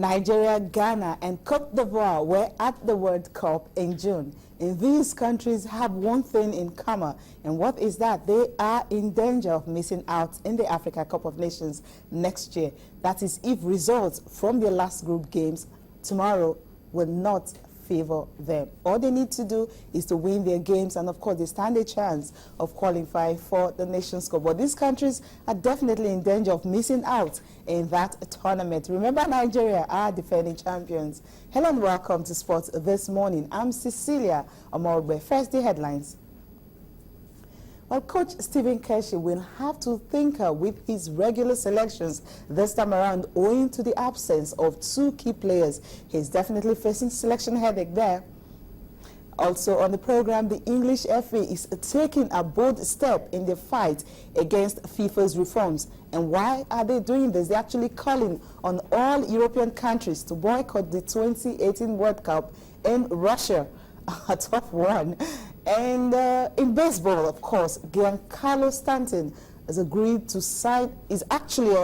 Nigeria, Ghana, and Cote d'Ivoire were at the World Cup in June. And these countries have one thing in common. And what is that? They are in danger of missing out in the Africa Cup of Nations next year. That is, if results from their last group games tomorrow will not favor them. All they need to do is to win their games, and of course they stand a chance of qualifying for the Nations Cup. But these countries are definitely in danger of missing out in that tournament. Remember, Nigeria are defending champions. Hello and welcome to Sports This Morning. I'm Cecilia Omorbe. First, the headlines. Well, Coach Stephen Keshi will have to tinker with his regular selections this time around owing to the absence of two key players. He's definitely facing selection headache there. Also on the program, the English FA is taking a bold step in the fight against FIFA's reforms. And why are they doing this? They're actually calling on all European countries to boycott the 2018 World Cup in Russia. A tough one. And in baseball, of course, Giancarlo Stanton has agreed to sign,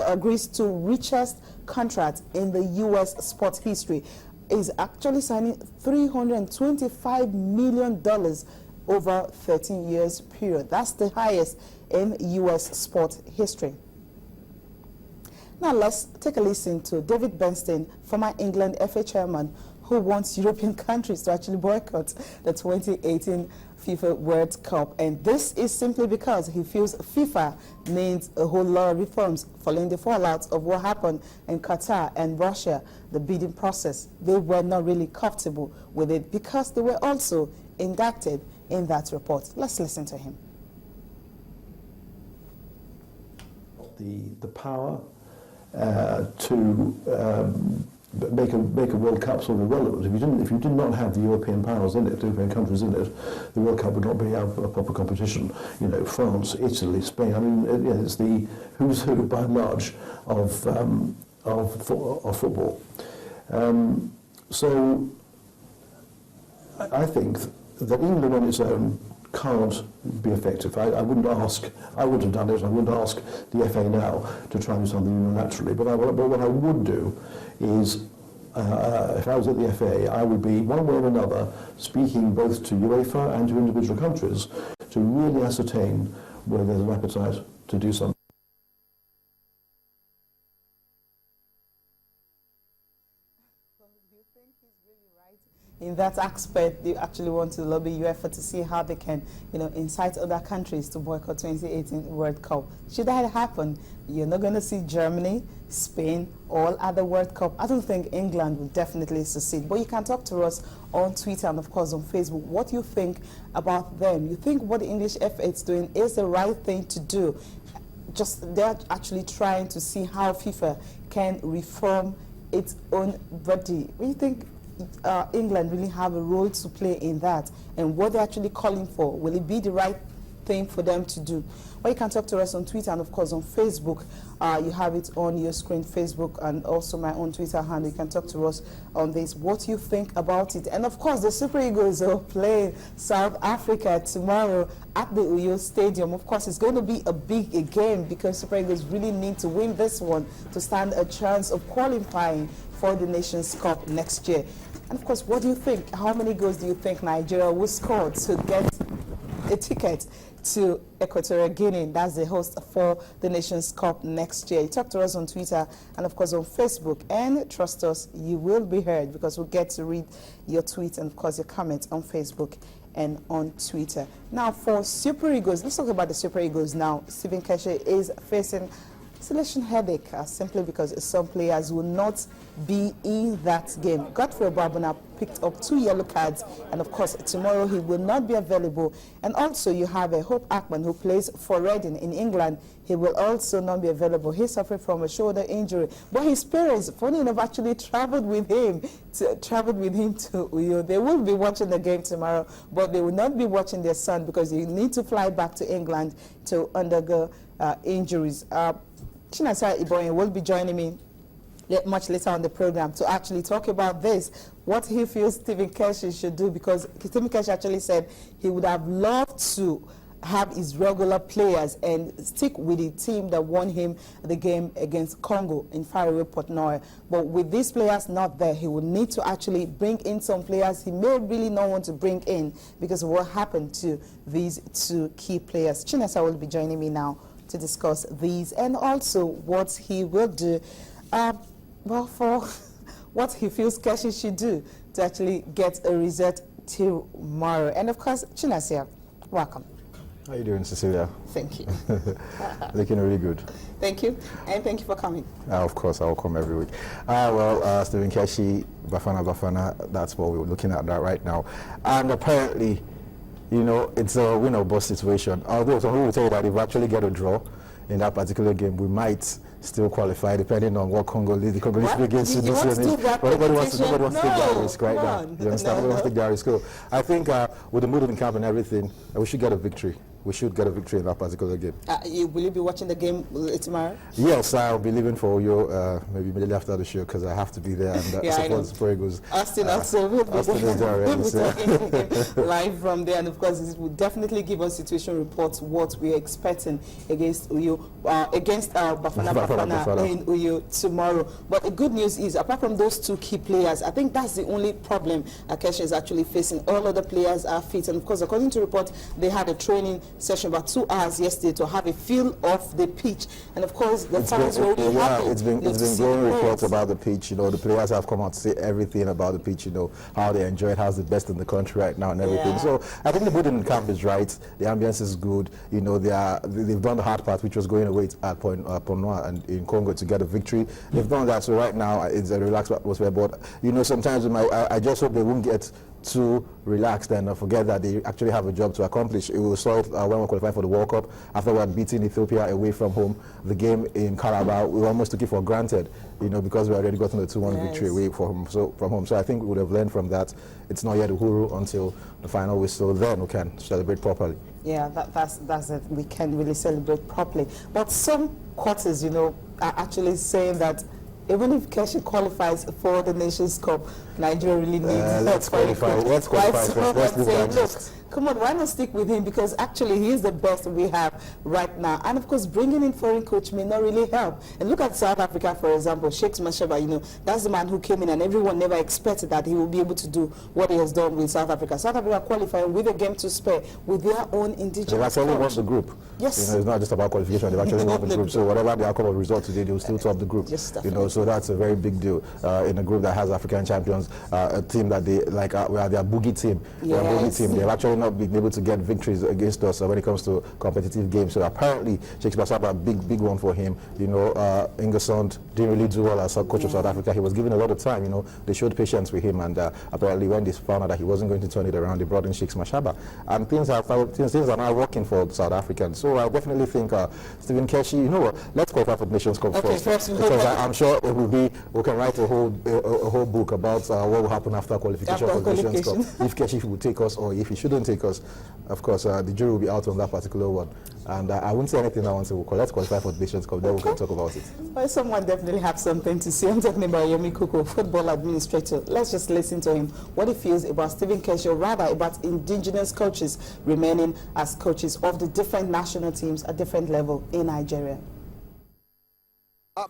agrees to richest contract in the U.S. sports history. Is actually signing $325 million over 13 years period. That's the highest in U.S. sports history. Now let's take a listen to David Bernstein, former England FA chairman, who wants European countries to actually boycott the 2018 FIFA World Cup. And this is simply because he feels FIFA needs a whole lot of reforms following the fallout of what happened in Qatar and Russia, the bidding process. They were not really comfortable with it because they were also indicted in that report. Let's listen to him. The power to make a World Cup sort of irrelevant. If you did not have the European powers in it, the European countries in it, the World Cup would not be a proper competition. You know, France, Italy, Spain. I mean, it's the who's who by and large of football. So I think that England on its own can't be effective. I wouldn't have done it. I wouldn't ask the FA now to try and do something unilaterally. But what I would do is, if I was at the FA, I would be, one way or another, speaking both to UEFA and to individual countries to really ascertain whether there's an appetite to do something. In that aspect, they actually want to lobby UEFA to see how they can, incite other countries to boycott 2018 World Cup. Should that happen, you're not going to see Germany, Spain, all other World Cup. I don't think England will definitely succeed. But you can talk to us on Twitter and, of course, on Facebook. What you think about them? You think what the English FA is doing is the right thing to do? Just they're actually trying to see how FIFA can reform its own body. What do you think? England really have a role to play in that, and what they're actually calling for, will it be the right thing for them to do? Well, you can talk to us on Twitter and of course on Facebook. You have it on your screen, Facebook, and also my own Twitter handle. You can talk to us on this, what you think about it. And of course the Super Eagles are playing South Africa tomorrow at the Uyo Stadium. Of course it's going to be a big game because Super Eagles really need to win this one to stand a chance of qualifying for the Nations Cup next year. And of course, what do you think? How many goals do you think Nigeria will score to get a ticket to Equatorial Guinea? That's the host for the Nations Cup next year. You talk to us on Twitter and of course on Facebook. And trust us, you will be heard because we'll get to read your tweets and of course your comments on Facebook and on Twitter. Now for Super Eagles, let's talk about the Super Eagles now. Stephen Keshi is facing selection headache simply because some players will not be in that game. Godfrey Obabuna picked up 2 yellow cards, and of course tomorrow he will not be available. And also you have a Hope Ackman who plays for Reading in England. He will also not be available. He suffered from a shoulder injury, but his parents, funny enough, actually traveled with him to Uyo. They will be watching the game tomorrow, but they will not be watching their son because they need to fly back to England to undergo injuries. Chinasa Iboyin will be joining me much later on the program to actually talk about this, what he feels Stephen Keshi should do, because Stephen Keshi actually said he would have loved to have his regular players and stick with the team that won him the game against Congo in faraway Port Noir. But with these players not there, he would need to actually bring in some players he may really not want to bring in because of what happened to these two key players. Chinasa will be joining me now to discuss these and also what he will do, well, for what he feels Keshi should do to actually get a result tomorrow. And of course, Chinasa, welcome. How are you doing, Cecilia? Thank you. Looking really good. Thank you, and thank you for coming. Of course, I will come every week. Stephen Keshi, Bafana, that's what we're looking at right now. And apparently, you know, it's a win or bust situation. Although some people will tell you that if we actually get a draw in that particular game, we might still qualify, depending on what the Congolese begins to do. Nobody wants to take that risk right now. You understand? Nobody wants to take that risk. So I think with the mood in camp and everything, we should get a victory. We should get a victory in that particular game. Will you be watching the game tomorrow? Yes, I'll be leaving for Uyo maybe immediately after the show because I have to be there and yeah, support the Fuegos. Austin also will be talking live from there, and of course it will definitely give us situation reports what we are expecting against Uyo, against Bafana in Uyo tomorrow. But the good news is, apart from those two key players, I think that's the only problem Keshi is actually facing. All other players are fit, and of course, according to reports, they had a training session about 2 hours yesterday to have a feel of the pitch, and of course the fans were really happy. It's been glowing reports about the pitch. You know, the players have come out to say everything about the pitch. You know, how they enjoy it, how's the best in the country right now, and everything. Yeah. So I think the mood in the camp is right. The ambience is good. You know, they've done the hard part, which was going away at Port Noir and in Congo to get a victory. They've done that. So right now it's a relaxed atmosphere. But you know, sometimes I just hope they won't get too relaxed and forget that they actually have a job to accomplish. We saw it when we qualified for the World Cup. After we had beaten Ethiopia away from home, the game in Carabao, we almost took it for granted, you know, because we already gotten a 2-1 victory away from home. So I think we would have learned from that. It's not yet a huru until the final whistle. Then we can celebrate properly. Yeah, that's it. We can really celebrate properly. But some quarters, you know, are actually saying that even if Keshi qualifies for the Nations Cup, Nigeria really needs let's qualify. Let's qualify. Let's come on, why not stick with him? Because actually he is the best we have right now. And of course, bringing in foreign coach may not really help. And look at South Africa, for example, Sheikh Mashaba, you know, that's the man who came in and everyone never expected that he will be able to do what he has done with South Africa. South Africa qualifying with a game to spare with their own indigenous They've actually won the group. Yes. You know, it's not just about qualification, they've actually won the group. So whatever the outcome of the result today, they will still top the group. You know, so that's a very big deal in a group that has African champions, a team that they like, we are their boogie team. Yes. Their boogie team. They've actually not been able to get victories against us when it comes to competitive games. So apparently, Sheikh Basaba, big one for him. You know, Ingersund didn't really do well as coach of South Africa. He was given a lot of time. You know, they showed patience with him, and apparently when they found out that he wasn't going to turn it around, they brought in Sheikh Mashaba, and things are now working for the South Africans. So I definitely think Stephen Keshi, you know what? Let's qualify for the Nations Cup first, because I'm sure it will be. We can write a whole book about what will happen after qualification for the Nations Cup. If Keshi will take us or if he shouldn't take us. Of course, the jury will be out on that particular one. And I wouldn't say anything I want to say. Let's qualify for the Nations Cup, then we can talk about it. Well, someone definitely has something to say. I'm talking about Yemi Kuko, football administrator. Let's just listen to him, what he feels about Stephen Keshi, or rather about indigenous coaches remaining as coaches of the different national teams at different level in Nigeria.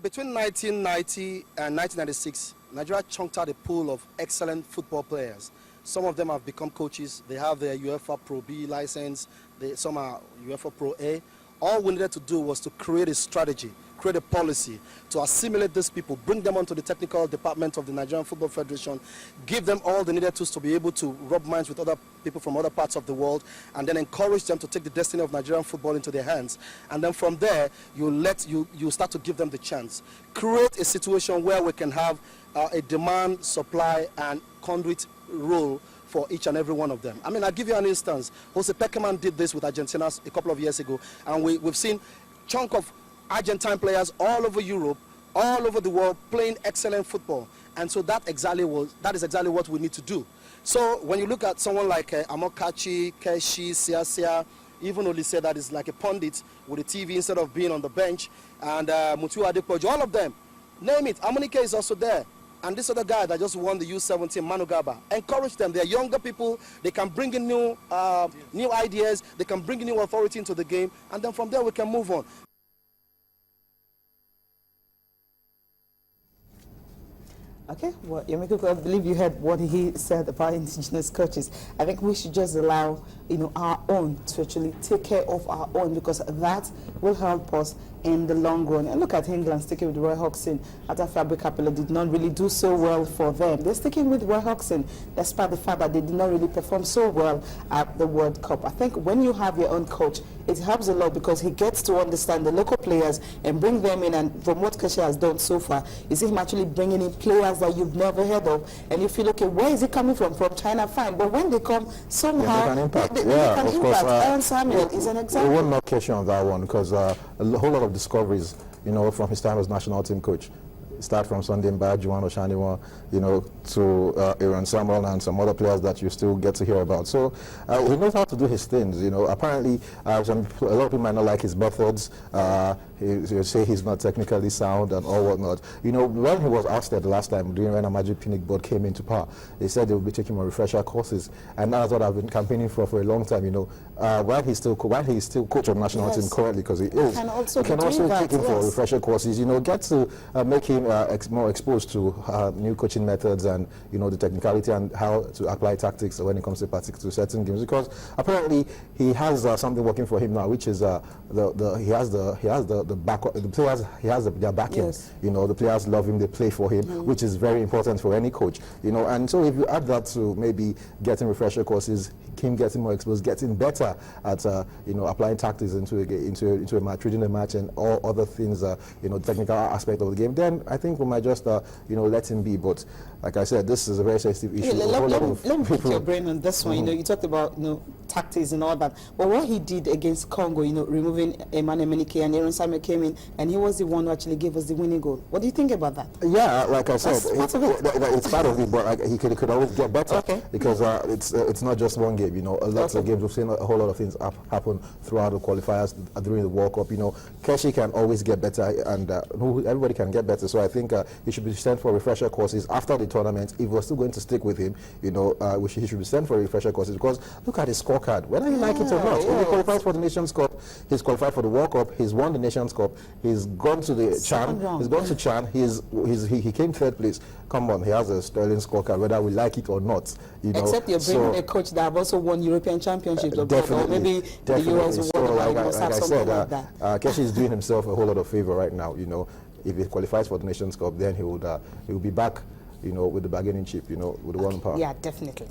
Between 1990 and 1996, Nigeria chunked out a pool of excellent football players. Some of them have become coaches. They have their UEFA Pro B license. Some are UEFA Pro A. All we needed to do was to create a strategy, create a policy to assimilate these people, bring them onto the technical department of the Nigerian Football Federation, give them all the needed tools to be able to rub minds with other people from other parts of the world, and then encourage them to take the destiny of Nigerian football into their hands. And then from there, you start to give them the chance. Create a situation where we can have a demand, supply, and conduit role for each and every one of them. I mean, I'll give you an instance. Jose Pekerman did this with Argentina a couple of years ago, and we've seen chunk of Argentine players all over Europe, all over the world, playing excellent football. And so that is exactly what we need to do. So when you look at someone like Amokachi, Keshi, Siasia, even Olise, that is like a pundit with a TV instead of being on the bench, and Mutu Adepoju, all of them, name it. Amunike is also there. and this other guy that just won the U17, Manu Garba, encourage them. They're younger people. They can bring in new ideas. They can bring new authority into the game, and then from there we can move on. Okay, well, Yemiko, I believe you heard what he said about indigenous coaches. I think we should just allow, our own to actually take care of our own, because that will help us in the long run. And look at England sticking with Roy Hodgson after Fabio Capello did not really do so well for them. They're sticking with Roy Hodgson despite the fact that they did not really perform so well at the World Cup. I think when you have your own coach, it helps a lot because he gets to understand the local players and bring them in. And from what Keshi has done so far, is him actually bringing in players that you've never heard of. And if you look at where is he coming from China, fine. But when they come, somehow they can impact. They can impact. Aaron Samuel is an example. We won't knock Keshi on that one because a whole lot of discoveries, from his time as national team coach. Start from Sunday Mba, Juan Oshaniwa, to Aaron Samuel and some other players that you still get to hear about. So he knows how to do his things. Apparently, a lot of people might not like his methods. He say he's not technically sound and all whatnot. When he was asked there the last time, when a Magic Pinnick board came into power, they said they would be taking more refresher courses, and that's what I've been campaigning for a long time. While he's still coach of the national team currently, because he is, can also take him for refresher courses. Get to make him more exposed to new coaching methods and the technicality and how to apply tactics when it comes to certain games. Because apparently he has something working for him now, which is he has the backup. The players, he has their backing. Yes. The players love him, they play for him, which is very important for any coach. And so if you add that to maybe getting refresher courses, him getting more exposed, getting better at applying tactics into a match, reading a match, and all other things, technical aspect of the game, then I think we might just let him be. But like I said, this is a very sensitive issue. Let me pick your brain on this one. You talked about tactics and all that. But what he did against Congo, removing Emmanuel Menike and Aaron Samuel came in, and he was the one who actually gave us the winning goal. What do you think about that? Yeah, like I said, it's part of it, but he could always get better. Okay. Because it's not just one game. Lots of games, we've seen a whole lot of things happen throughout the qualifiers during the World Cup. Keshi can always get better, and everybody can get better. So I think he should be sent for refresher courses after the tournament. If we're still going to stick with him, he should be sent for refresher courses, because look at his scorecard, whether you like it or not. If he qualifies for the Nations Cup, he's qualified for the World Cup, he's won the Nations Cup, he's gone to the Chan, he came third place. Come on, he has a sterling scorecard, whether we like it or not. Except you're bringing a coach that have also won European Championships, or maybe the US will Keshi is doing himself a whole lot of favor right now. If he qualifies for the Nations Cup, then he will be back, with the bargaining chip, with the one power. Yeah, definitely.